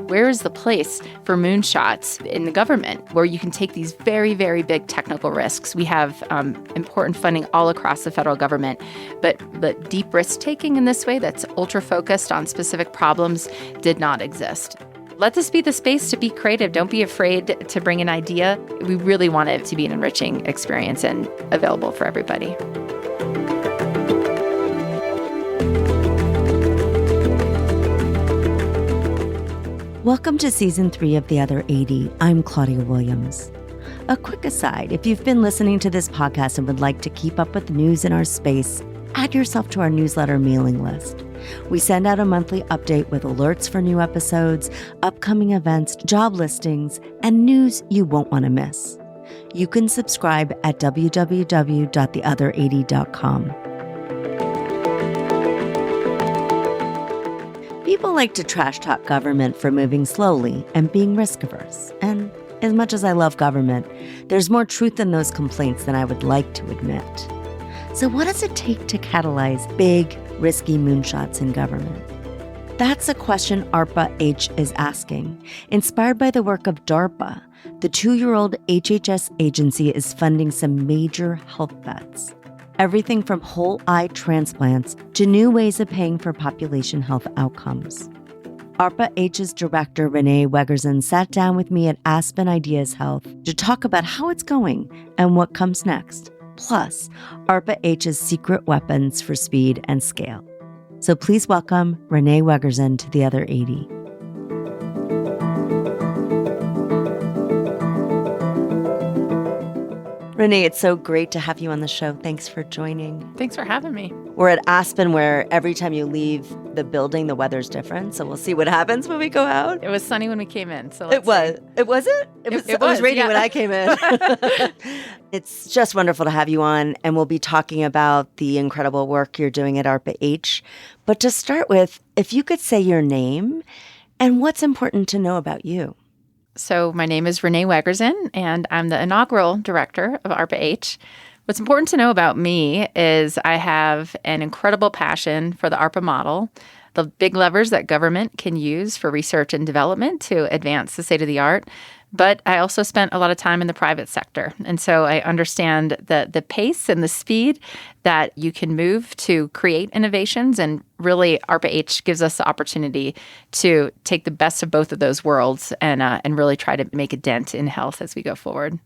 where is the place for moonshots in the government where you can take these very, very big technical risks? We have important funding all across the federal government, but deep risk-taking in this way that's ultra-focused on specific problems did not exist. Let this be the space to be creative. Don't be afraid to bring an idea. We really want it to be an enriching experience and available for everybody. Welcome to Season 3 of The Other 80. I'm Claudia Williams. A quick aside, if you've been listening to this podcast and would like to keep up with news in our space, add yourself to our newsletter mailing list. We send out a monthly update with alerts for new episodes, upcoming events, job listings, and news you won't want to miss. You can subscribe at www.theother80.com. People like to trash talk government for moving slowly and being risk-averse. And as much as I love government, there's more truth in those complaints than I would like to admit. So what does it take to catalyze big, risky moonshots in government? That's a question ARPA-H is asking. Inspired by the work of DARPA, the 2-year-old HHS agency is funding some major health bets. Everything from whole eye transplants to new ways of paying for population health outcomes. ARPA-H's Director Renee Wegrzyn sat down with me at Aspen Ideas Health to talk about how it's going and what comes next, plus ARPA-H's secret weapons for speed and scale. So please welcome Renee Wegrzyn to The Other 80. Renee, it's so great to have you on the show. Thanks for joining. Thanks for having me. We're at Aspen, where every time you leave the building, the weather's different. So we'll see what happens when we go out. It was sunny when we came in. So It was. It was it? It was raining when I came in. It's just wonderful to have you on, and we'll be talking about the incredible work you're doing at ARPA-H. But to start with, if you could say your name and what's important to know about you. So my name is Renee Wegrzyn, and I'm the inaugural director of ARPA-H. What's important to know about me is I have an incredible passion for the ARPA model, the big levers that government can use for research and development to advance the state of the art. But I also spent a lot of time in the private sector. And so I understand the pace and the speed that you can move to create innovations. And really, ARPA-H gives us the opportunity to take the best of both of those worlds and really try to make a dent in health as we go forward.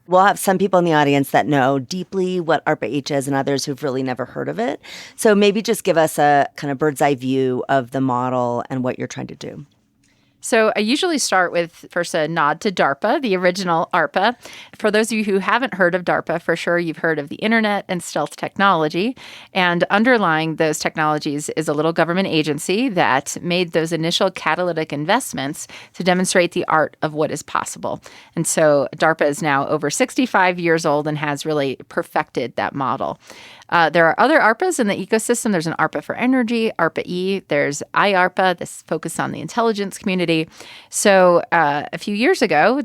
We'll have some people in the audience that know deeply what ARPA-H is and others who've really never heard of it. So maybe just give us a kind of bird's eye view of the model and what you're trying to do. So I usually start with first a nod to DARPA, the original ARPA. For those of you who haven't heard of DARPA, for sure you've heard of the internet and stealth technology. And underlying those technologies is a little government agency that made those initial catalytic investments to demonstrate the art of what is possible. And so DARPA is now over 65 years old and has really perfected that model. There are other ARPAs in the ecosystem. There's an ARPA for energy, ARPA-E. There's IARPA, this focus on the intelligence community. So a few years ago,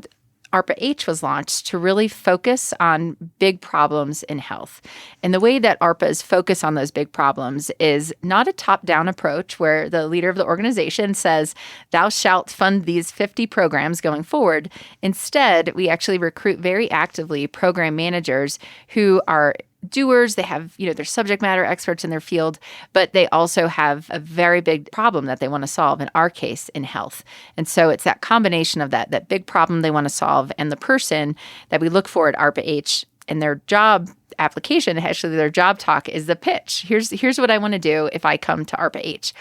ARPA-H was launched to really focus on big problems in health. And the way that ARPAs focus on those big problems is not a top-down approach where the leader of the organization says, thou shalt fund these 50 programs going forward. Instead, we actually recruit very actively program managers who are doers. They have, they're subject matter experts in their field, but they also have a very big problem that they want to solve, in our case, in health. And so it's that combination of that big problem they want to solve and the person that we look for at ARPA-H and their job application, actually their job talk is the pitch. Here's what I want to do if I come to ARPA-H.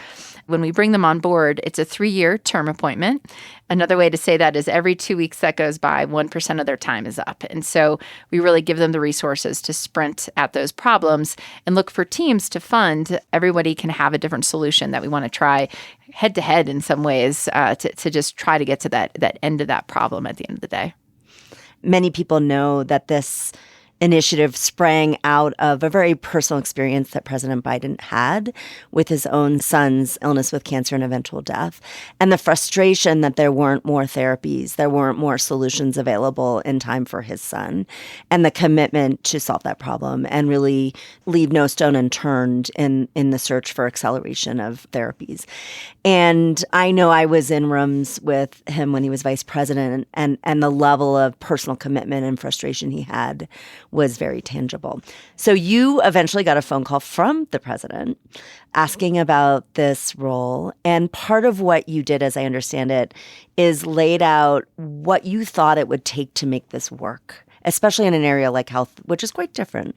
When we bring them on board, it's a 3-year term appointment. Another way to say that is every 2 weeks that goes by, 1% of their time is up. And so we really give them the resources to sprint at those problems and look for teams to fund. Everybody can have a different solution that we want to try head-to-head in some ways to just try to get to that end of that problem at the end of the day. Many people know that this initiative sprang out of a very personal experience that President Biden had with his own son's illness with cancer and eventual death, and the frustration that there weren't more therapies, there weren't more solutions available in time for his son, and the commitment to solve that problem and really leave no stone unturned in the search for acceleration of therapies. And I know I was in rooms with him when he was vice president, and the level of personal commitment and frustration he had was very tangible. So you eventually got a phone call from the president asking about this role. And part of what you did, as I understand it, is laid out what you thought it would take to make this work, especially in an area like health, which is quite different,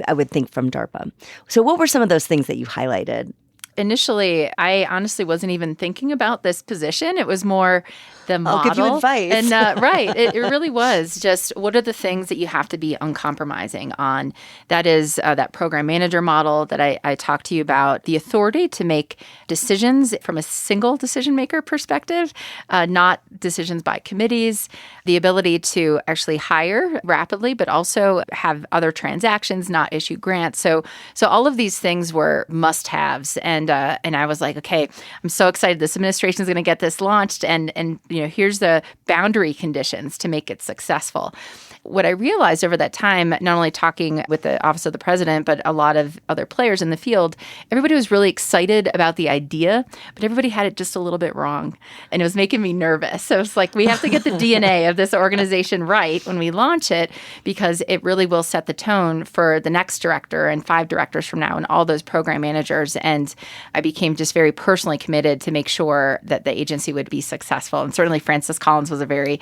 I would think, from DARPA. So what were some of those things that you highlighted? Initially, I honestly wasn't even thinking about this position. It was more the model. I'll give you advice. And right, it really was just what are the things that you have to be uncompromising on. That is that program manager model that I talked to you about, the authority to make decisions from a single decision maker perspective, not decisions by committees, the ability to actually hire rapidly, but also have other transactions, not issue grants. So all of these things were must-haves. And I was like, okay, I'm so excited. This administration is going to get this launched, and here's the boundary conditions to make it successful. What I realized over that time, not only talking with the Office of the President, but a lot of other players in the field, everybody was really excited about the idea, but everybody had it just a little bit wrong. And it was making me nervous. So it's like, we have to get the DNA of this organization right when we launch it, because it really will set the tone for the next director and 5 directors from now and all those program managers. And I became just very personally committed to make sure that the agency would be successful. And certainly Francis Collins was a very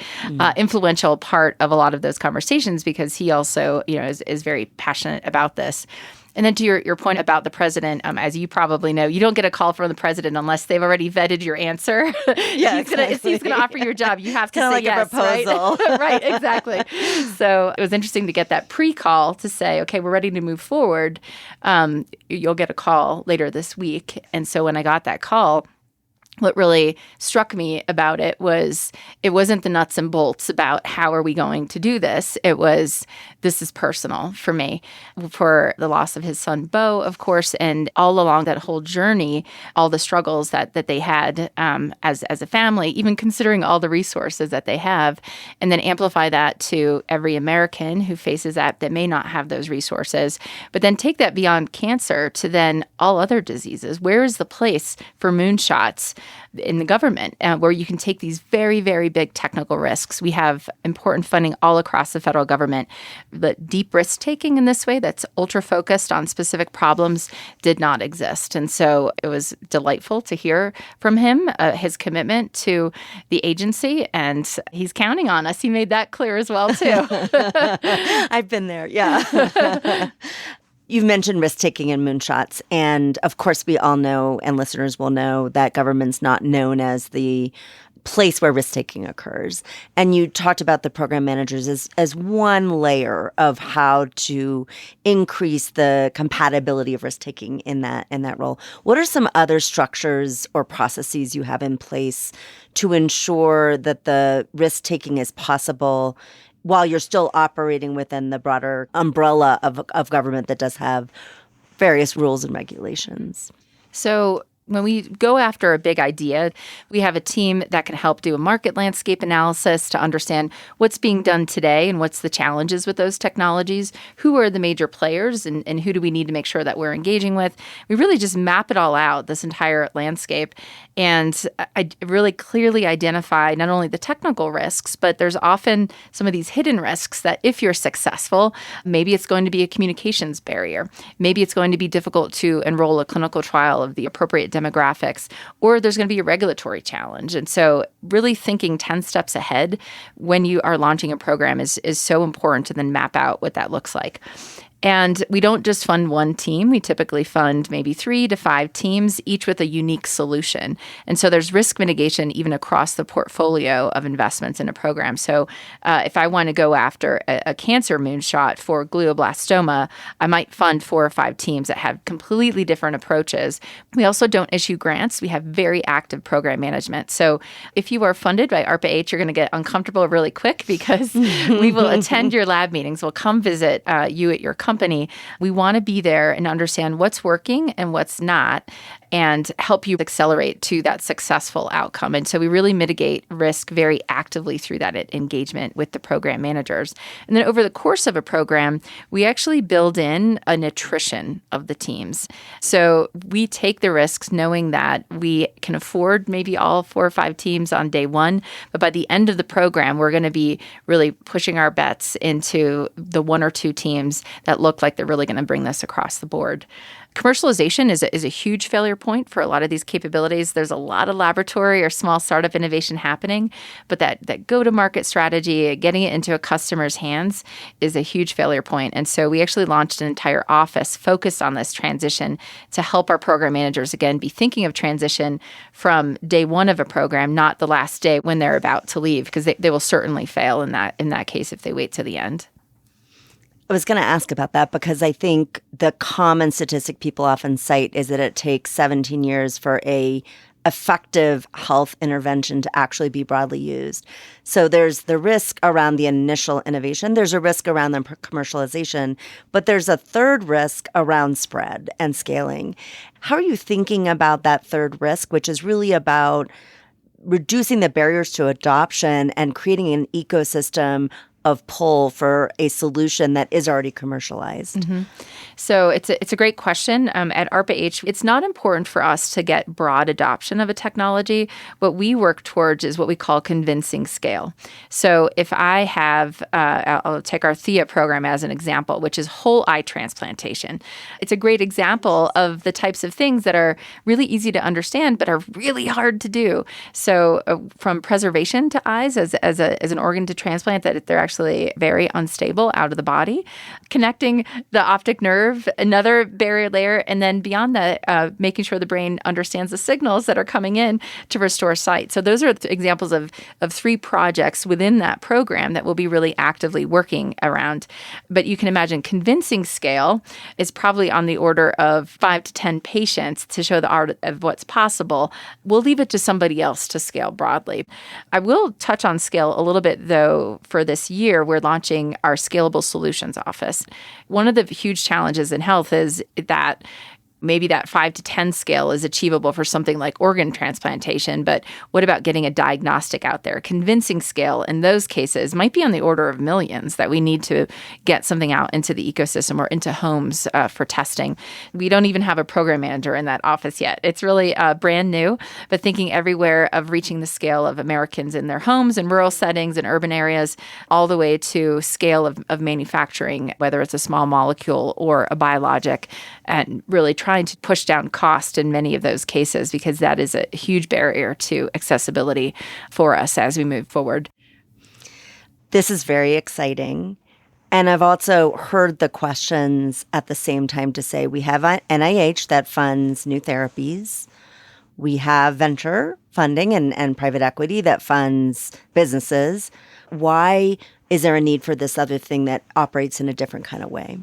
influential part of a lot of those conversations, because he also, is very passionate about this. And then to your point about the president, as you probably know, you don't get a call from the president unless they've already vetted your answer. Yeah, he's going to offer you a job. You have to say like yes, a proposal. Right? Right, exactly. So it was interesting to get that pre-call to say, okay, we're ready to move forward. You'll get a call later this week. And so when I got that call, what really struck me about it wasn't the nuts and bolts about how are we going to do this. It was, this is personal for me, for the loss of his son, Beau, of course, and all along that whole journey, all the struggles that they had as a family, even considering all the resources that they have, and then amplify that to every American who faces that may not have those resources, but then take that beyond cancer to then all other diseases. Where is the place for Moonshots in the government where you can take these very, very big technical risks? We have important funding all across the federal government, but deep risk-taking in this way that's ultra-focused on specific problems did not exist. And so it was delightful to hear from him, his commitment to the agency, and he's counting on us. He made that clear as well, too. I've been there, yeah. You've mentioned risk-taking in Moonshots, and of course we all know, and listeners will know, that government's not known as the place where risk-taking occurs. And you talked about the program managers as one layer of how to increase the compatibility of risk-taking in that role. What are some other structures or processes you have in place to ensure that the risk-taking is possible while you're still operating within the broader umbrella of government that does have various rules and regulations? So when we go after a big idea, we have a team that can help do a market landscape analysis to understand what's being done today and what's the challenges with those technologies, who are the major players, and who do we need to make sure that we're engaging with. We really just map it all out, this entire landscape, and I really clearly identify not only the technical risks, but there's often some of these hidden risks that if you're successful, maybe it's going to be a communications barrier. Maybe it's going to be difficult to enroll a clinical trial of the appropriate demographics, or there's going to be a regulatory challenge. And so really thinking 10 steps ahead when you are launching a program is so important to then map out what that looks like. And we don't just fund one team. We typically fund maybe 3 to 5 teams, each with a unique solution. And so there's risk mitigation even across the portfolio of investments in a program. So if I want to go after a cancer moonshot for glioblastoma, I might fund 4 or 5 teams that have completely different approaches. We also don't issue grants. We have very active program management. So if you are funded by ARPA-H, you're going to get uncomfortable really quick because we will attend your lab meetings. We'll come visit you at your company. We want to be there and understand what's working and what's not, and help you accelerate to that successful outcome. And so we really mitigate risk very actively through that engagement with the program managers. And then over the course of a program, we actually build in an attrition of the teams. So we take the risks knowing that we can afford maybe all 4 or 5 teams on day one, but by the end of the program, we're going to be really pushing our bets into the 1 or 2 teams that look like they're really going to bring this across the board. Commercialization is a huge failure point for a lot of these capabilities. There's a lot of laboratory or small startup innovation happening, but that go-to-market strategy, getting it into a customer's hands, is a huge failure point. And so we actually launched an entire office focused on this transition to help our program managers, again, be thinking of transition from day one of a program, not the last day when they're about to leave, because they will certainly fail in that case if they wait to the end. I was going to ask about that because I think the common statistic people often cite is that it takes 17 years for a effective health intervention to actually be broadly used. So there's the risk around the initial innovation. There's a risk around the commercialization, but there's a third risk around spread and scaling. How are you thinking about that third risk, which is really about reducing the barriers to adoption and creating an ecosystem of pull for a solution that is already commercialized? Mm-hmm. So it's a great question. At ARPA-H, it's not important for us to get broad adoption of a technology. What we work towards is what we call convincing scale. So if I have, I'll take our THEA program as an example, which is whole eye transplantation. It's a great example of the types of things that are really easy to understand, but are really hard to do. So from preservation to eyes as an organ to transplant, that they're actually very unstable out of the body, connecting the optic nerve, another barrier layer, and then beyond that, making sure the brain understands the signals that are coming in to restore sight. So those are examples of 3 projects within that program that we'll be really actively working around. But you can imagine convincing scale is probably on the order of 5 to 10 patients to show the art of what's possible. We'll leave it to somebody else to scale broadly. I will touch on scale a little bit, though. For this year, we're launching our Scalable Solutions Office. One of the huge challenges in health is that maybe that 5 to 10 scale is achievable for something like organ transplantation, but what about getting a diagnostic out there? Convincing scale in those cases might be on the order of millions that we need to get something out into the ecosystem or into homes for testing. We don't even have a program manager in that office yet. It's really brand new, but thinking everywhere of reaching the scale of Americans in their homes and rural settings and urban areas, all the way to scale of manufacturing, whether it's a small molecule or a biologic, and really trying to push down cost in many of those cases, because that is a huge barrier to accessibility for us as we move forward. This is very exciting. And I've also heard the questions at the same time to say we have NIH that funds new therapies. We have venture funding and private equity that funds businesses. Why is there a need for this other thing that operates in a different kind of way?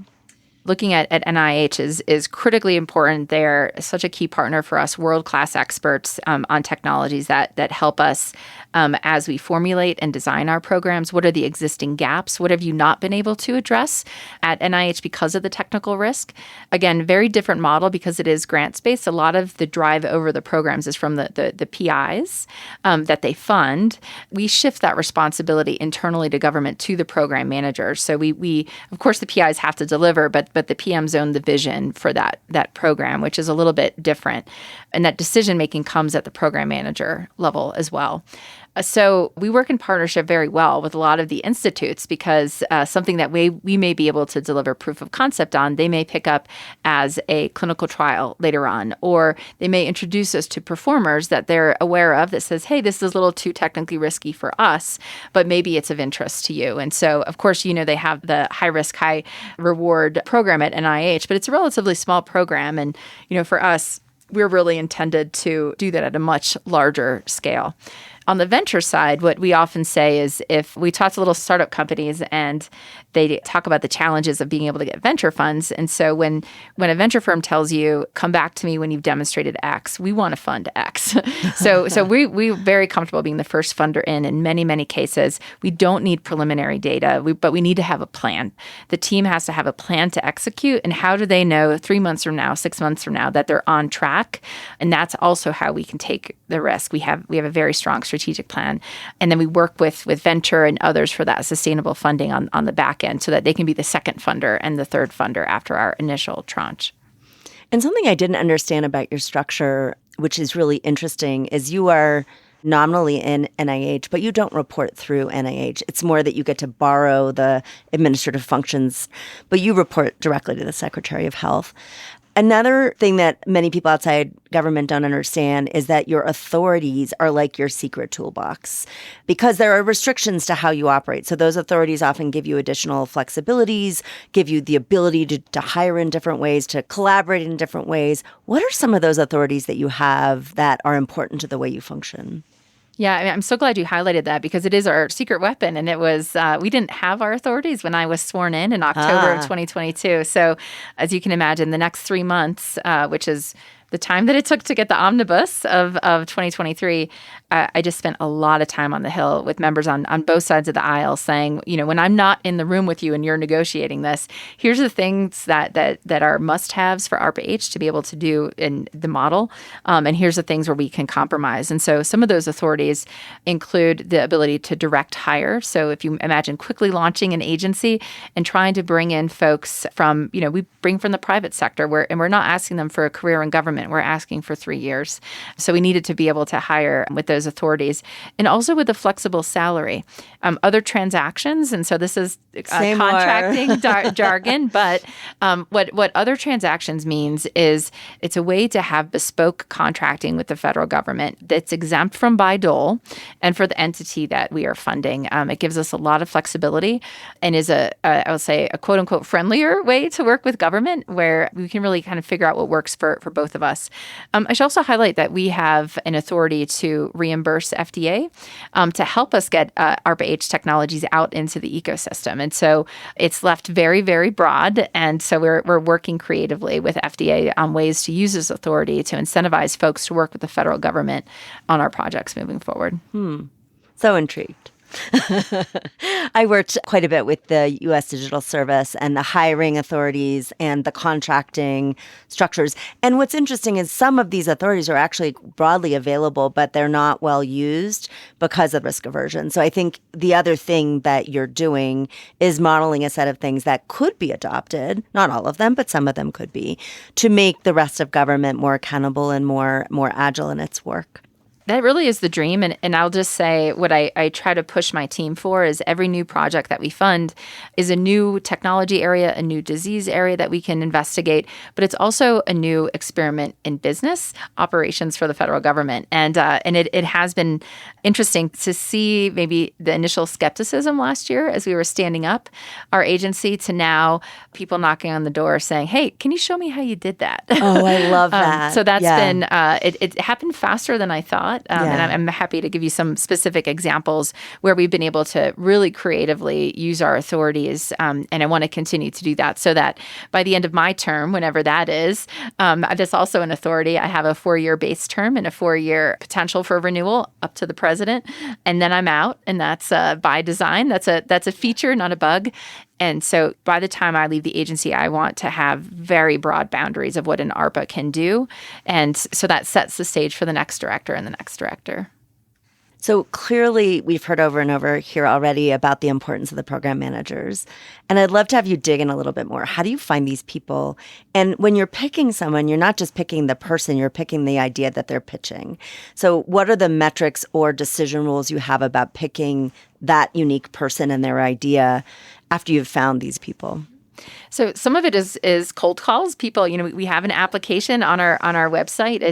Looking at NIH is critically important. They're such a key partner for us, world-class experts on technologies that help us as we formulate and design our programs. What are the existing gaps? What have you not been able to address at NIH because of the technical risk? Again, very different model because it is grants-based. A lot of the drive over the programs is from the PIs that they fund. We shift that responsibility internally to government to the program managers. So we of course, the PIs have to deliver, but the PMs own the vision for that program, which is a little bit different. And that decision-making comes at the program manager level as well. So we work in partnership very well with a lot of the institutes because something that we may be able to deliver proof of concept on, they may pick up as a clinical trial later on, or they may introduce us to performers that they're aware of that says, hey, this is a little too technically risky for us, but maybe it's of interest to you. And so, of course, they have the high risk, high reward program at NIH, but it's a relatively small program. And, for us, we're really intended to do that at a much larger scale. On the venture side, what we often say is if we talk to little startup companies and they talk about the challenges of being able to get venture funds. And so when a venture firm tells you, come back to me when you've demonstrated X, we want to fund X. So we're very comfortable being the first funder in many, many cases. We don't need preliminary data, but we need to have a plan. The team has to have a plan to execute. And how do they know 3 months from now, 6 months from now that they're on track? And that's also how we can take the risk. We have a very strong strategic plan. And then we work with venture and others for that sustainable funding on the back end so that they can be the second funder and the third funder after our initial tranche. And something I didn't understand about your structure, which is really interesting, is you are nominally in NIH, but you don't report through NIH. It's more that you get to borrow the administrative functions, but you report directly to the Secretary of Health. Another thing that many people outside government don't understand is that your authorities are like your secret toolbox because there are restrictions to how you operate. So those authorities often give you additional flexibilities, give you the ability to hire in different ways, to collaborate in different ways. What are some of those authorities that you have that are important to the way you function? Yeah, I'm so glad you highlighted that because it is our secret weapon. And it was, we didn't have our authorities when I was sworn in October of 2022. So as you can imagine, the next 3 months, which is the time that it took to get the omnibus of 2023, I just spent a lot of time on the Hill with members on both sides of the aisle saying, when I'm not in the room with you and you're negotiating this, here's the things that are must-haves for ARPA-H to be able to do in the model. And here's the things where we can compromise. And so some of those authorities include the ability to direct hire. So if you imagine quickly launching an agency and trying to bring in folks from, we bring from the private sector, and we're not asking them for a career in government. We're asking for 3 years. So we needed to be able to hire with those authorities and also with a flexible salary. Other transactions, and so this is contracting jargon, but what other transactions means is it's a way to have bespoke contracting with the federal government that's exempt from buy-dole and for the entity that we are funding. It gives us a lot of flexibility and is I would say, a quote-unquote friendlier way to work with government where we can really kind of figure out what works for both of us. I should also highlight that we have an authority to reimburse FDA to help us get ARPA-H technologies out into the ecosystem. And so it's left very, very broad. And so we're working creatively with FDA on ways to use this authority to incentivize folks to work with the federal government on our projects moving forward. So intrigued. I worked quite a bit with the U.S. Digital Service and the hiring authorities and the contracting structures. And what's interesting is some of these authorities are actually broadly available, but they're not well used because of risk aversion. So I think the other thing that you're doing is modeling a set of things that could be adopted, not all of them, but some of them could be, to make the rest of government more accountable and more agile in its work. That really is the dream. And I'll just say what I try to push my team for is every new project that we fund is a new technology area, a new disease area that we can investigate, but it's also a new experiment in business operations for the federal government. And it has been interesting to see maybe the initial skepticism last year as we were standing up our agency to now people knocking on the door saying, hey, can you show me how you did that? Oh, I love that. So that's been, it happened faster than I thought. And I'm happy to give you some specific examples where we've been able to really creatively use our authorities. And I want to continue to do that so that by the end of my term, whenever that is, that's also an authority. I have a 4-year base term and a 4-year potential for renewal up to the president. And then I'm out. And that's by design. That's a feature, not a bug. And so by the time I leave the agency, I want to have very broad boundaries of what an ARPA can do. And so that sets the stage for the next director and the next director. So clearly, we've heard over and over here already about the importance of the program managers. And I'd love to have you dig in a little bit more. How do you find these people? And when you're picking someone, you're not just picking the person, you're picking the idea that they're pitching. So what are the metrics or decision rules you have about picking that unique person and their idea after you've found these people? So some of it is cold calls. People, we have an application on our website.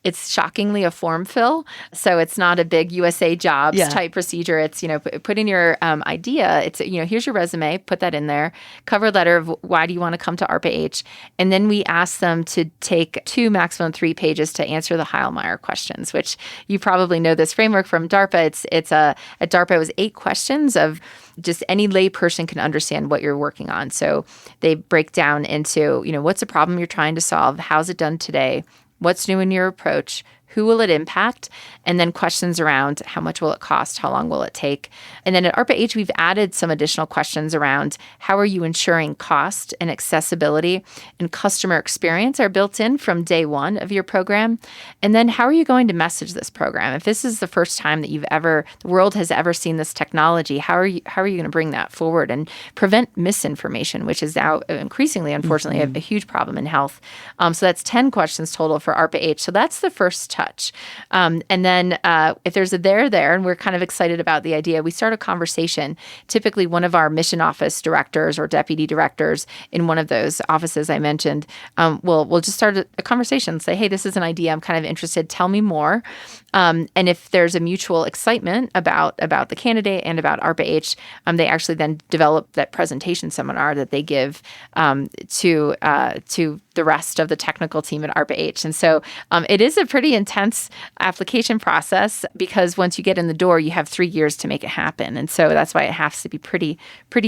It's shockingly a form fill. So it's not a big USA Jobs type procedure. It's put in your idea. It's here's your resume. Put that in there. Cover letter of why do you want to come to ARPA-H, and then we ask them to take 2, maximum 3 pages to answer the Heilmeyer questions, which you probably know this framework from DARPA. At DARPA it was 8 questions of just any lay person can understand what you're working on. So they break down into, what's the problem you're trying to solve? How's it done today? What's new in your approach? Who will it impact? And then questions around how much will it cost? How long will it take? And then at ARPA-H, we've added some additional questions around how are you ensuring cost and accessibility and customer experience are built in from day one of your program? And then how are you going to message this program? If this is the first time that the world has ever seen this technology, how are you going to bring that forward and prevent misinformation, which is now increasingly, unfortunately, a huge problem in health. So that's 10 questions total for ARPA-H. So that's the first touch. And then if there's a there, and we're kind of excited about the idea, we start a conversation. Typically, one of our mission office directors or deputy directors in one of those offices I mentioned will just start a conversation, say, hey, this is an idea. I'm kind of interested. Tell me more. And if there's a mutual excitement about the candidate and about ARPA-H, they actually then develop that presentation seminar that they give to the rest of the technical team at ARPA-H. And so it is a pretty intense application process because once you get in the door, you have 3 years to make it happen. And so that's why it has to be pretty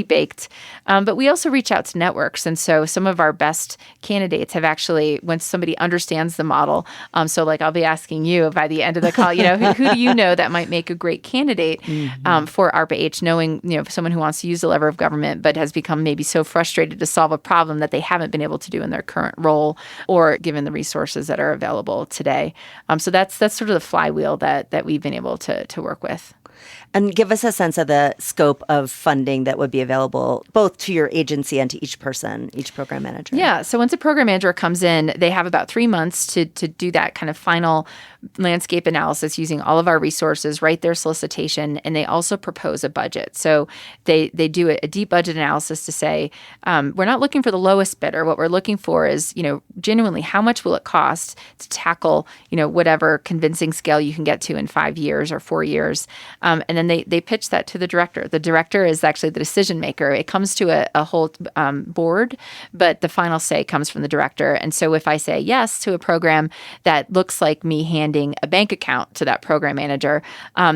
baked. But we also reach out to networks. And so some of our best candidates have actually, when somebody understands the model, so like I'll be asking you by the end of the call, who do you know that might make a great candidate for ARPA-H, knowing, someone who wants to use the lever of government but has become maybe so frustrated to solve a problem that they haven't been able to do in their current role or given the resources that are available today. So that's sort of the flywheel that we've been able to work with. And give us a sense of the scope of funding that would be available both to your agency and to each person, each program manager. Yeah. So once a program manager comes in, they have about 3 months to do that kind of final landscape analysis using all of our resources, write their solicitation, and they also propose a budget. So they do a deep budget analysis to say, we're not looking for the lowest bidder. What we're looking for is, genuinely, how much will it cost to tackle, whatever convincing scale you can get to in 5 years or 4 years. And then they pitch that to the director. The director is actually the decision maker. It comes to a whole board, but the final say comes from the director. And so if I say yes to a program that looks like me handing a bank account to that program manager,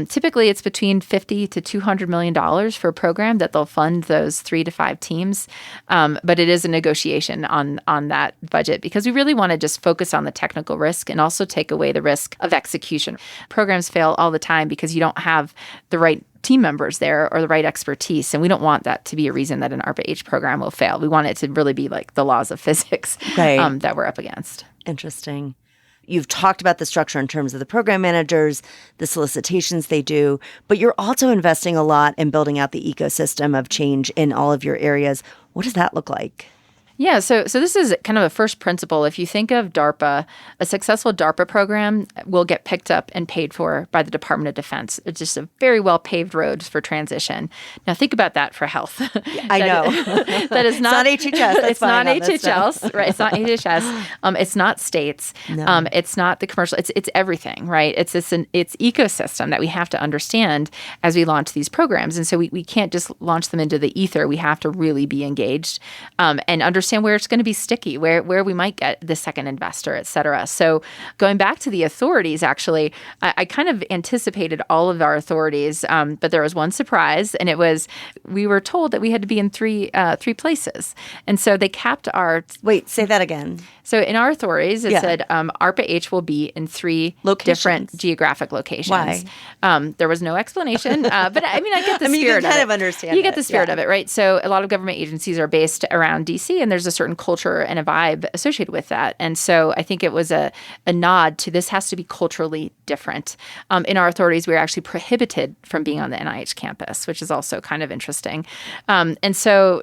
typically it's between $50 to $200 million for a program that they'll fund those 3 to 5 teams. But it is a negotiation on that budget because we really want to just focus on the technical risk and also take away the risk of execution. Programs fail all the time because you don't have the right team members there or the right expertise. And we don't want that to be a reason that an ARPA-H program will fail. We want it to really be like the laws of physics that we're up against. Interesting. You've talked about the structure in terms of the program managers, the solicitations they do, but you're also investing a lot in building out the ecosystem of change in all of your areas. What does that look like? Yeah, so this is kind of a first principle. If you think of DARPA, a successful DARPA program will get picked up and paid for by the Department of Defense. It's just a very well-paved road for transition. Now, think about that for health. I know. That is not HHS. That's it's not HHS, right? It's not HHS. It's not states. No. It's not the commercial. It's everything, right? It's ecosystem that we have to understand as we launch these programs. And so we can't just launch them into the ether. We have to really be engaged and understand where it's going to be sticky, where we might get the second investor, et cetera. So going back to the authorities, actually, I kind of anticipated all of our authorities, but there was one surprise, and it was we were told that we had to be in three places. And so they capped our... Wait, say that again. So in our authorities, it said ARPA-H will be in 3 different geographic locations. Why? There was no explanation, but I get the spirit of it. You kind of understand You get the spirit of it, right? So a lot of government agencies are based around D.C., and there's a certain culture and a vibe associated with that. And so I think it was a nod to this has to be culturally different. In our authorities, we were actually prohibited from being on the NIH campus, which is also kind of interesting. And so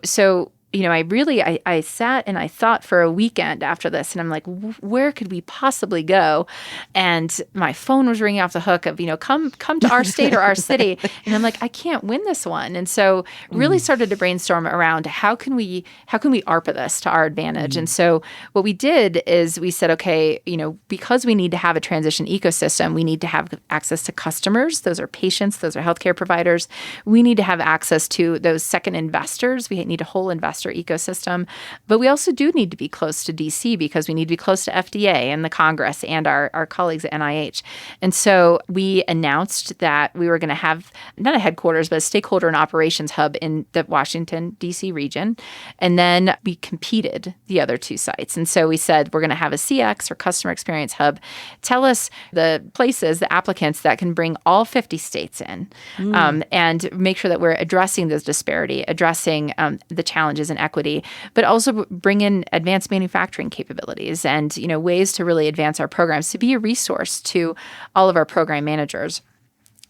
I sat and I thought for a weekend after this, and I'm like, where could we possibly go? And my phone was ringing off the hook of, come to our state or our city. And I'm like, I can't win this one. And so really started to brainstorm around how can we ARPA this to our advantage? And so what we did is we said, okay, because we need to have a transition ecosystem, we need to have access to customers. Those are patients. Those are healthcare providers. We need to have access to those second investors. We need a whole investor ecosystem. But we also do need to be close to DC because we need to be close to FDA and the Congress and our colleagues at NIH. And so we announced that we were going to have not a headquarters, but a stakeholder and operations hub in the Washington, DC region. And then we competed the other two sites. And so we said, we're going to have a CX or customer experience hub. Tell us the places, the applicants that can bring all 50 states in and make sure that we're addressing this disparity, addressing the challenges and equity, but also bring in advanced manufacturing capabilities and, ways to really advance our programs to be a resource to all of our program managers.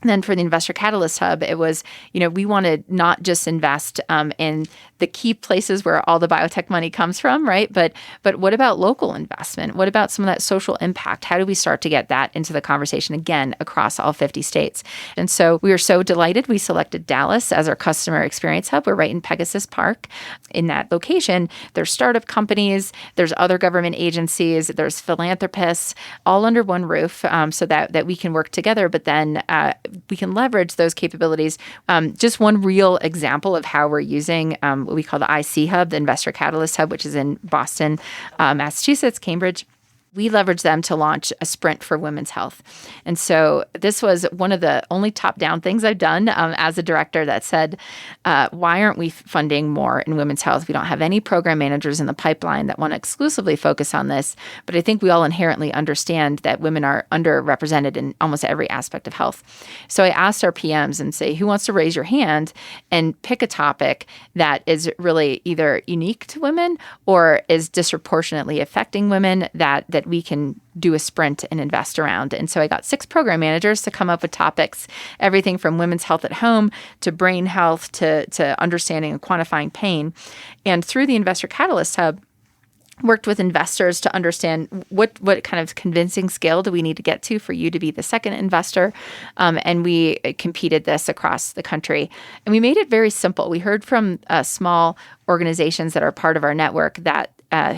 And then for the Investor Catalyst Hub, it was, we wanted not just invest in the key places where all the biotech money comes from, right? But what about local investment? What about some of that social impact? How do we start to get that into the conversation again across all 50 states? And so we were so delighted. We selected Dallas as our customer experience hub. We're right in Pegasus Park. In that location, there's startup companies, there's other government agencies, there's philanthropists, all under one roof so that we can work together. But then we can leverage those capabilities. Just one real example of how we're using what we call the IC Hub, the Investor Catalyst Hub, which is in Boston, Massachusetts, Cambridge. We leveraged them to launch a sprint for women's health. And so this was one of the only top-down things I've done as a director that said, why aren't we funding more in women's health? We don't have any program managers in the pipeline that want to exclusively focus on this. But I think we all inherently understand that women are underrepresented in almost every aspect of health. So I asked our PMs and say, who wants to raise your hand and pick a topic that is really either unique to women or is disproportionately affecting women that we can do a sprint and invest around. And so I got 6 program managers to come up with topics, everything from women's health at home to brain health to understanding and quantifying pain. And through the Investor Catalyst Hub, worked with investors to understand what kind of convincing scale do we need to get to for you to be the second investor. And we competed this across the country. And we made it very simple. We heard from small organizations that are part of our network that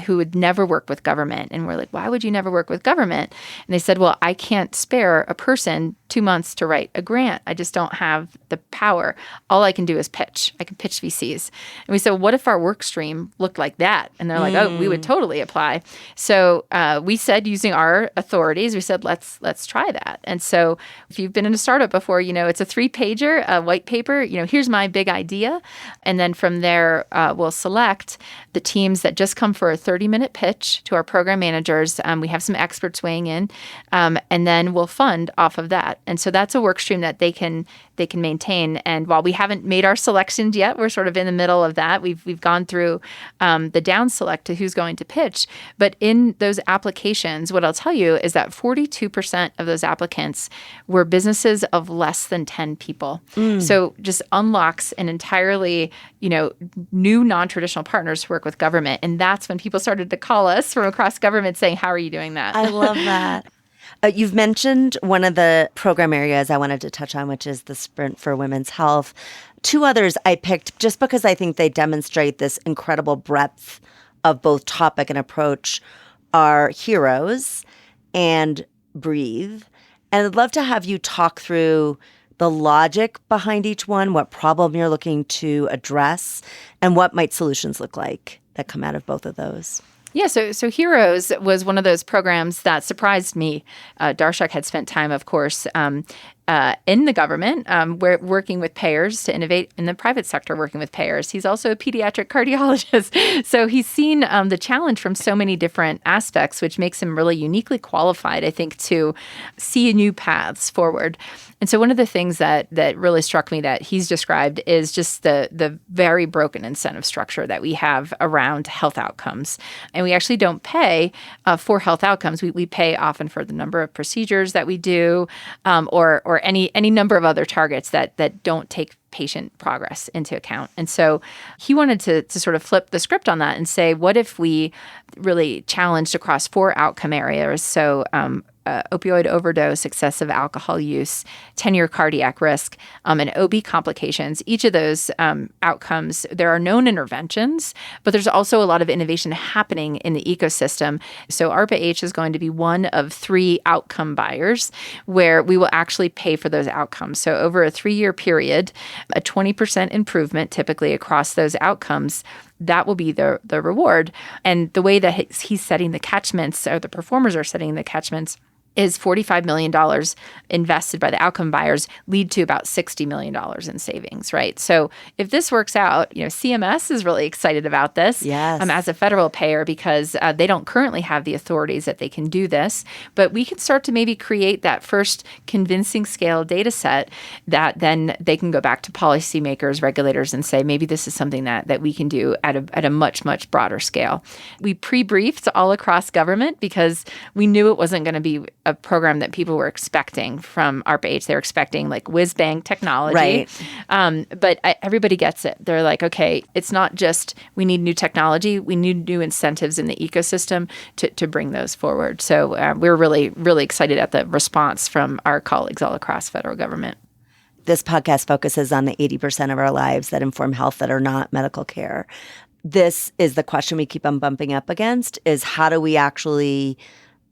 who would never work with government. And we're like, why would you never work with government? And they said, well, I can't spare a person 2 months to write a grant. I just don't have the power. All I can do is pitch. I can pitch VCs. And we said, well, what if our work stream looked like that? And they're like, oh, we would totally apply. So we said, using our authorities, we said, let's try that. And so if you've been in a startup before, it's a 3-pager, a white paper, here's my big idea. And then from there, we'll select the teams that just come for a 30-minute pitch to our program managers. We have some experts weighing in, and then we'll fund off of that. And so that's a work stream that they can maintain. And while we haven't made our selections yet, we're sort of in the middle of that. We've gone through the down select to who's going to pitch. But in those applications, what I'll tell you is that 42% of those applicants were businesses of less than 10 people. So just unlocks an entirely, new non-traditional partners who work with government. And that's when people started to call us from across government saying, how are you doing that? I love that. You've mentioned one of the program areas I wanted to touch on, which is the Sprint for Women's Health. 2 others I picked just because I think they demonstrate this incredible breadth of both topic and approach are Heroes and Breathe. And I'd love to have you talk through the logic behind each one, what problem you're looking to address, and what might solutions look like that come out of both of those. Yeah, so Heroes was one of those programs that surprised me. Darshak had spent time, of course, in the government. We're working with payers to innovate in the private sector, working with payers. He's also a pediatric cardiologist. So he's seen the challenge from so many different aspects, which makes him really uniquely qualified, I think, to see new paths forward. And so one of the things that really struck me that he's described is just the very broken incentive structure that we have around health outcomes. And we actually don't pay for health outcomes. We pay often for the number of procedures that we do, or any number of other targets that don't take patient progress into account. And so he wanted to sort of flip the script on that and say, what if we really challenged across 4 outcome areas? So opioid overdose, excessive alcohol use, 10-year cardiac risk, and OB complications. Each of those outcomes, there are known interventions, but there's also a lot of innovation happening in the ecosystem. So ARPA-H is going to be one of 3 outcome buyers where we will actually pay for those outcomes. So over a 3-year period, a 20% improvement typically across those outcomes, that will be the reward. And the way that he's setting the catchments, or the performers are setting the catchments, is $45 million invested by the outcome buyers lead to about $60 million in savings, right? So if this works out, CMS is really excited about this as a federal payer because they don't currently have the authorities that they can do this. But we can start to maybe create that first convincing scale data set that then they can go back to policymakers, regulators, and say, maybe this is something that we can do at a much, much broader scale. We pre-briefed all across government because we knew it wasn't going to be a program that people were expecting from ARPA-H. They were expecting like whiz-bang technology. Right. But everybody gets it. They're like, okay, it's not just we need new technology. We need new incentives in the ecosystem to bring those forward. So we're really, really excited at the response from our colleagues all across federal government. This podcast focuses on the 80% of our lives that inform health that are not medical care. This is the question we keep on bumping up against, is how do we actually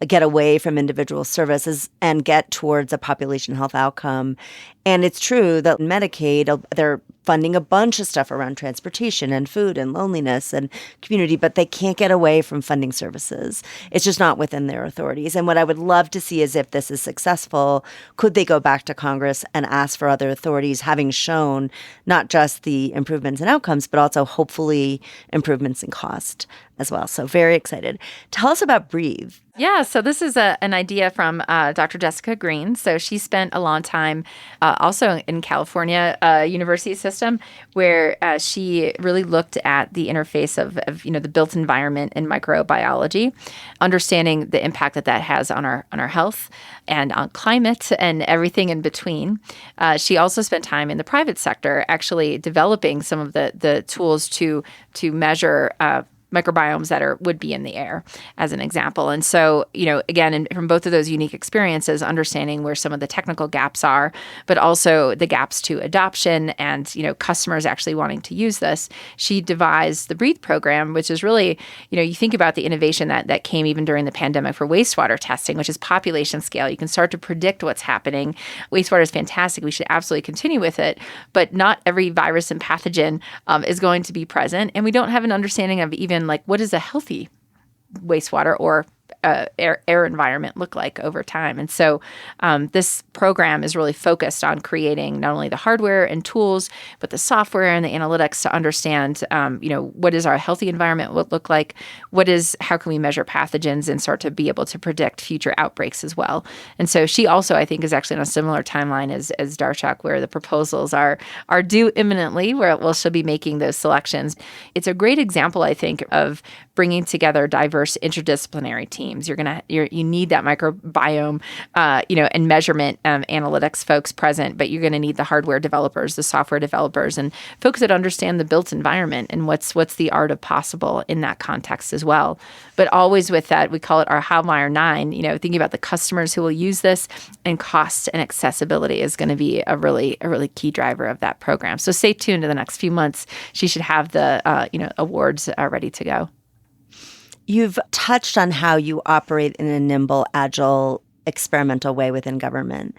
get away from individual services and get towards a population health outcome. And it's true that Medicaid, they're funding a bunch of stuff around transportation and food and loneliness and community, but they can't get away from funding services. It's just not within their authorities. And what I would love to see is if this is successful, could they go back to Congress and ask for other authorities, having shown not just the improvements in outcomes, but also hopefully improvements in cost as well. So very excited. Tell us about Breathe. Yeah, so this is an idea from Dr. Jessica Green. So she spent a long time also in California university system where she really looked at the interface of the built environment and microbiology, understanding the impact that has on our health and on climate and everything in between. She also spent time in the private sector actually developing some of the tools to measure microbiomes that would be in the air, as an example. And so, again, from both of those unique experiences, understanding where some of the technical gaps are, but also the gaps to adoption and, customers actually wanting to use this, she devised the Breathe program, which is really, you think about the innovation that came even during the pandemic for wastewater testing, which is population scale. You can start to predict what's happening. Wastewater is fantastic. We should absolutely continue with it, but not every virus and pathogen is going to be present. And we don't have an understanding of even like what is a healthy wastewater or air environment look like over time. And so this program is really focused on creating not only the hardware and tools, but the software and the analytics to understand, what does our healthy environment look like? How can we measure pathogens and start to be able to predict future outbreaks as well? And so she also, I think, is actually on a similar timeline as Darshak, where the proposals are due imminently, where she'll be making those selections. It's a great example, I think, of bringing together diverse interdisciplinary teams. You need that microbiome, and measurement analytics folks present, but you're going to need the hardware developers, the software developers, and folks that understand the built environment and what's the art of possible in that context as well. But always with that, we call it our Howmeyer 9. Thinking about the customers who will use this, and cost and accessibility is going to be a really key driver of that program. So stay tuned in the next few months. She should have the awards ready to go. You've touched on how you operate in a nimble, agile, experimental way within government.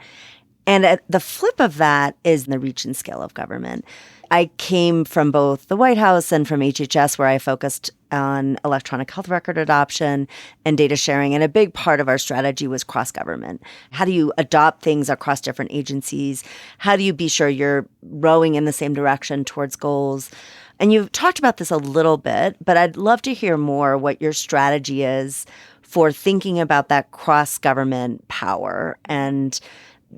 And the flip of that is the reach and scale of government. I came from both the White House and from HHS, where I focused on electronic health record adoption and data sharing. And a big part of our strategy was cross-government. How do you adopt things across different agencies? How do you be sure you're rowing in the same direction towards goals? And you've talked about this a little bit, but I'd love to hear more what your strategy is for thinking about that cross-government power and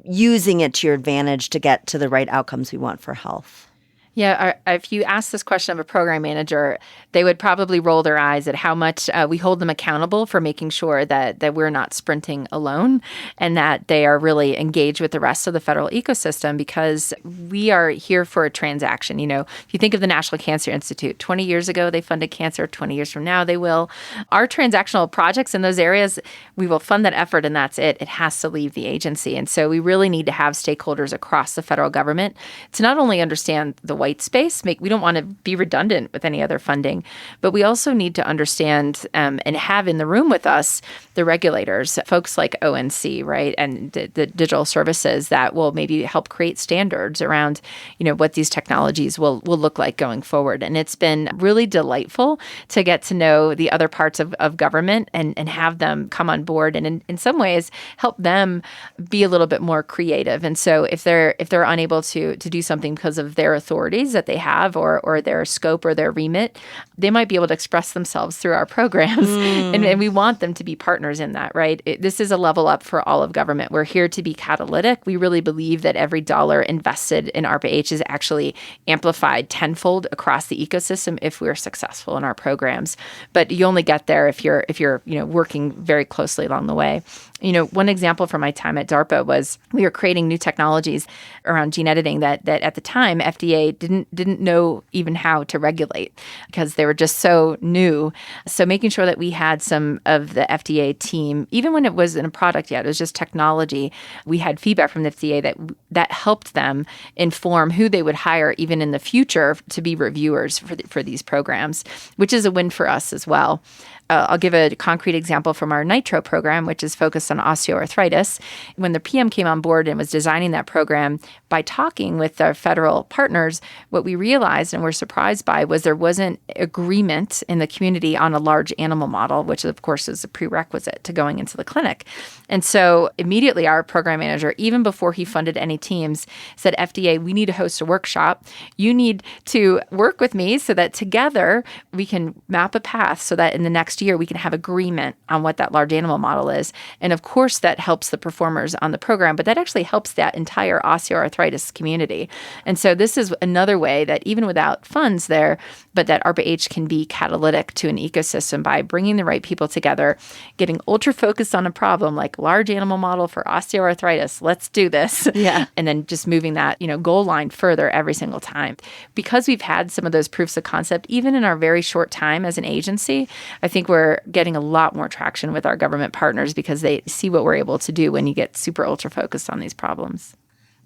using it to your advantage to get to the right outcomes we want for health. Yeah, if you ask this question of a program manager, they would probably roll their eyes at how much we hold them accountable for making sure that we're not sprinting alone and that they are really engaged with the rest of the federal ecosystem, because we are here for a transaction. If you think of the National Cancer Institute, 20 years ago, they funded cancer. 20 years from now, they will. Our transactional projects in those areas, we will fund that effort and that's it. It has to leave the agency. And so we really need to have stakeholders across the federal government to not only understand the white space. We don't want to be redundant with any other funding, but we also need to understand and have in the room with us the regulators, folks like ONC, right, and the digital services that will maybe help create standards around, what these technologies will look like going forward. And it's been really delightful to get to know the other parts of government and have them come on board and in some ways help them be a little bit more creative. And so if they're unable to do something because of their authority that they have or their scope or their remit, they might be able to express themselves through our programs. And we want them to be partners in that, right? This is a level up for all of government. We're here to be catalytic. We really believe that every dollar invested in ARPA-H is actually amplified tenfold across the ecosystem if we're successful in our programs. But you only get there if you're working very closely along the way. One example from my time at DARPA was we were creating new technologies around gene editing that at the time FDA didn't know even how to regulate because they were just so new. So making sure that we had some of the FDA team, even when it wasn't a product yet, it was just technology, we had feedback from the FDA that helped them inform who they would hire even in the future to be reviewers for these programs, which is a win for us as well. I'll give a concrete example from our Nitro program, which is focused on osteoarthritis. When the PM came on board and was designing that program, by talking with our federal partners, what we realized and were surprised by was there wasn't agreement in the community on a large animal model, which of course is a prerequisite to going into the clinic. And so immediately our program manager, even before he funded any teams, said, FDA, we need to host a workshop. You need to work with me so that together we can map a path so that in the next year we can have agreement on what that large animal model is. And of course, that helps the performers on the program, but that actually helps that entire osteoarthritis community. And so this is another way that even without funds there, but that ARPA-H can be catalytic to an ecosystem by bringing the right people together, getting ultra focused on a problem like large animal model for osteoarthritis. Let's do this. Yeah. And then just moving that, goal line further every single time. Because we've had some of those proofs of concept, even in our very short time as an agency, I think we're getting a lot more traction with our government partners because they see what we're able to do when you get super ultra focused on these problems.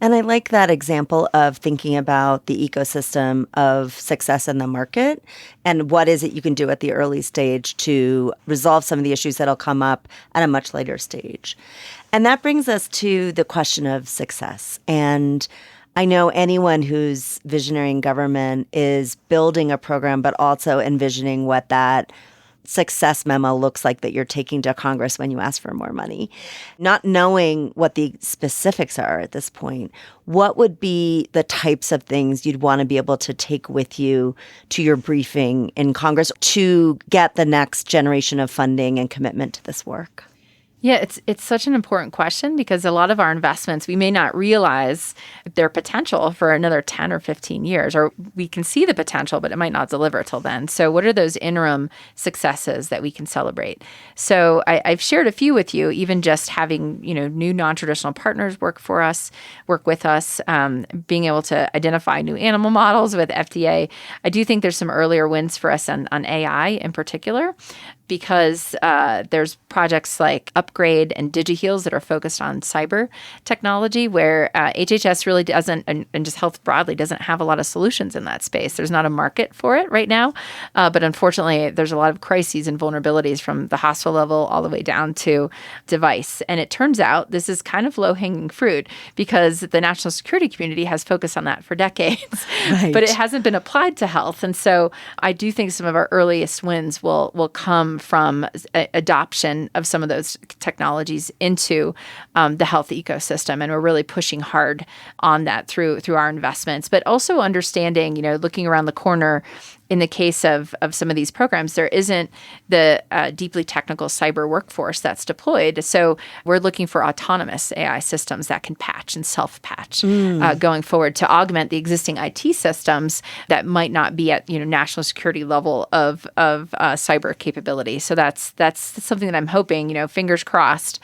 And I like that example of thinking about the ecosystem of success in the market and what is it you can do at the early stage to resolve some of the issues that'll come up at a much later stage. And that brings us to the question of success. And I know anyone who's visionary in government is building a program, but also envisioning what that success memo looks like that you're taking to Congress when you ask for more money. Not knowing what the specifics are at this point, what would be the types of things you'd want to be able to take with you to your briefing in Congress to get the next generation of funding and commitment to this work? Yeah, it's such an important question because a lot of our investments, we may not realize their potential for another 10 or 15 years, or we can see the potential, but it might not deliver till then. So what are those interim successes that we can celebrate? So I've shared a few with you, even just having, new non-traditional partners work with us, being able to identify new animal models with FDA. I do think there's some earlier wins for us on AI in particular. because there's projects like Upgrade and DigiHeals that are focused on cyber technology, where HHS really doesn't, and just health broadly, doesn't have a lot of solutions in that space. There's not a market for it right now. But unfortunately, there's a lot of crises and vulnerabilities from the hospital level all the way down to device. And it turns out this is kind of low-hanging fruit because the national security community has focused on that for decades, Right. but it hasn't been applied to health. And so I do think some of our earliest wins will come from adoption of some of those technologies into the health ecosystem. And we're really pushing hard on that through our investments, but also understanding, looking around the corner. In the case of some of these programs, there isn't the deeply technical cyber workforce that's deployed. So we're looking for autonomous AI systems that can patch and self-patch going forward to augment the existing IT systems that might not be at national security level of cyber capability. So that's something that I'm hoping, fingers crossed,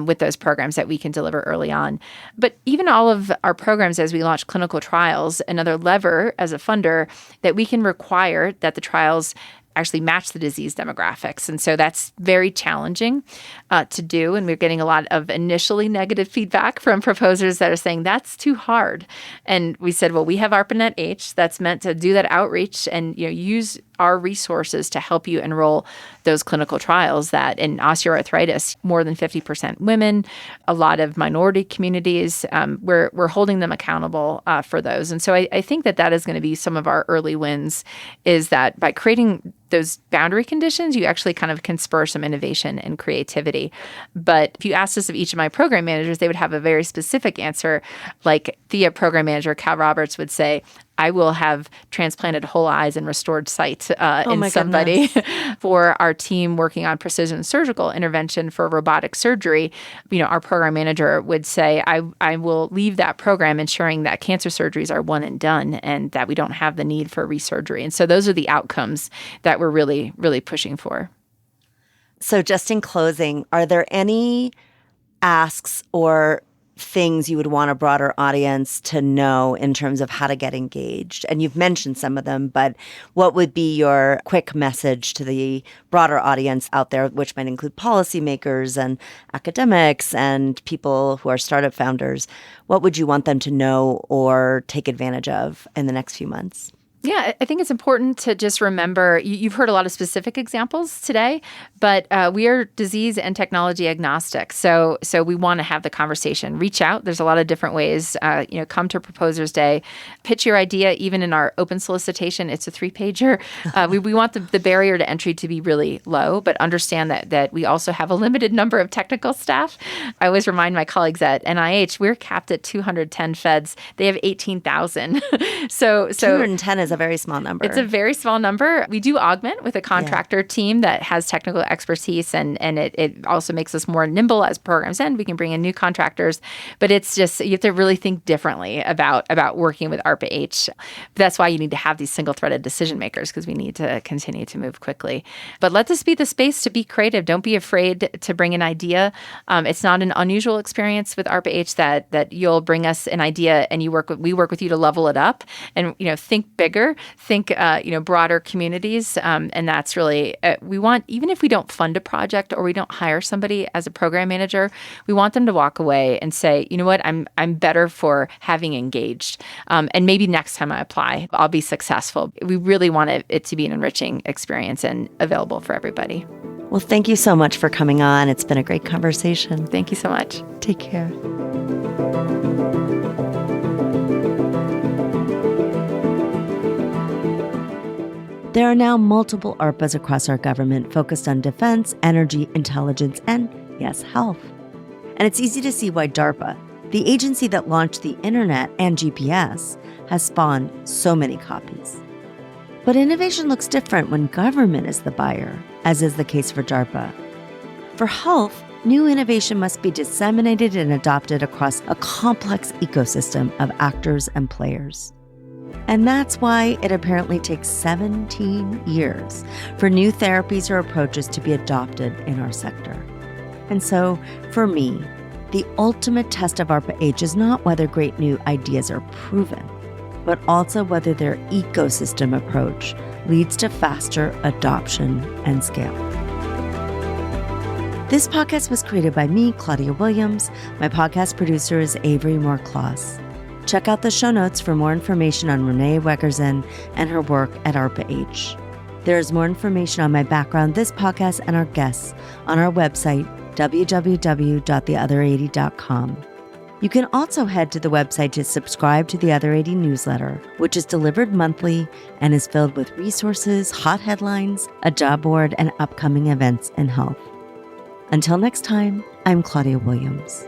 with those programs that we can deliver early on. But even all of our programs as we launch clinical trials, another lever as a funder that we can require that the trials actually match the disease demographics. And so that's very challenging to do. And we're getting a lot of initially negative feedback from proposers that are saying that's too hard. And we said, well, we have ARPA-H that's meant to do that outreach and use our resources to help you enroll those clinical trials that in osteoarthritis, more than 50% women, a lot of minority communities, we're holding them accountable for those. And so I think that is going to be some of our early wins, is that by creating those boundary conditions, you actually kind of can spur some innovation and creativity. But if you asked this of each of my program managers, they would have a very specific answer. Like the program manager, Cal Roberts, would say, I will have transplanted whole eyes and restored sight in somebody. For our team working on precision surgical intervention for robotic surgery, our program manager would say, I will leave that program ensuring that cancer surgeries are one and done and that we don't have the need for resurgery. And so those are the outcomes that we're really, really pushing for. So just in closing, are there any asks or things you would want a broader audience to know in terms of how to get engaged? And you've mentioned some of them, but what would be your quick message to the broader audience out there, which might include policymakers and academics and people who are startup founders? What would you want them to know or take advantage of in the next few months? Yeah, I think it's important to just remember, you've heard a lot of specific examples today, but we are disease and technology agnostic. So we want to have the conversation. Reach out. There's a lot of different ways. Come to Proposers Day. Pitch your idea. Even in our open solicitation, it's a 3-pager. We want the barrier to entry to be really low, but understand that we also have a limited number of technical staff. I always remind my colleagues at NIH, we're capped at 210 feds. They have 18,000. So 210 is a very small number. It's a very small number. We do augment with a contractor team that has technical expertise, and it also makes us more nimble as programs end. We can bring in new contractors, but it's just, you have to really think differently about working with ARPA-H. That's why you need to have these single-threaded decision makers, because we need to continue to move quickly. But let this be the space to be creative. Don't be afraid to bring an idea. It's not an unusual experience with ARPA-H that you'll bring us an idea and we work with you to level it up and think bigger. Think, broader communities. And that's really, we want, even if we don't fund a project or we don't hire somebody as a program manager, we want them to walk away and say, you know what, I'm better for having engaged. And maybe next time I apply, I'll be successful. We really want it to be an enriching experience and available for everybody. Well, thank you so much for coming on. It's been a great conversation. Thank you so much. Take care. There are now multiple ARPAs across our government focused on defense, energy, intelligence, and, yes, health. And it's easy to see why DARPA, the agency that launched the internet and GPS, has spawned so many copies. But innovation looks different when government is the buyer, as is the case for DARPA. For health, new innovation must be disseminated and adopted across a complex ecosystem of actors and players. And that's why it apparently takes 17 years for new therapies or approaches to be adopted in our sector. And so, for me, the ultimate test of ARPA-H is not whether great new ideas are proven, but also whether their ecosystem approach leads to faster adoption and scale. This podcast was created by me, Claudia Williams. My podcast producer is Avery Moore-Kloss. Check out the show notes for more information on Renee Wegrzyn and her work at ARPA-H. There is more information on my background, this podcast, and our guests on our website, www.theother80.com. You can also head to the website to subscribe to the Other 80 newsletter, which is delivered monthly and is filled with resources, hot headlines, a job board, and upcoming events in health. Until next time, I'm Claudia Williams.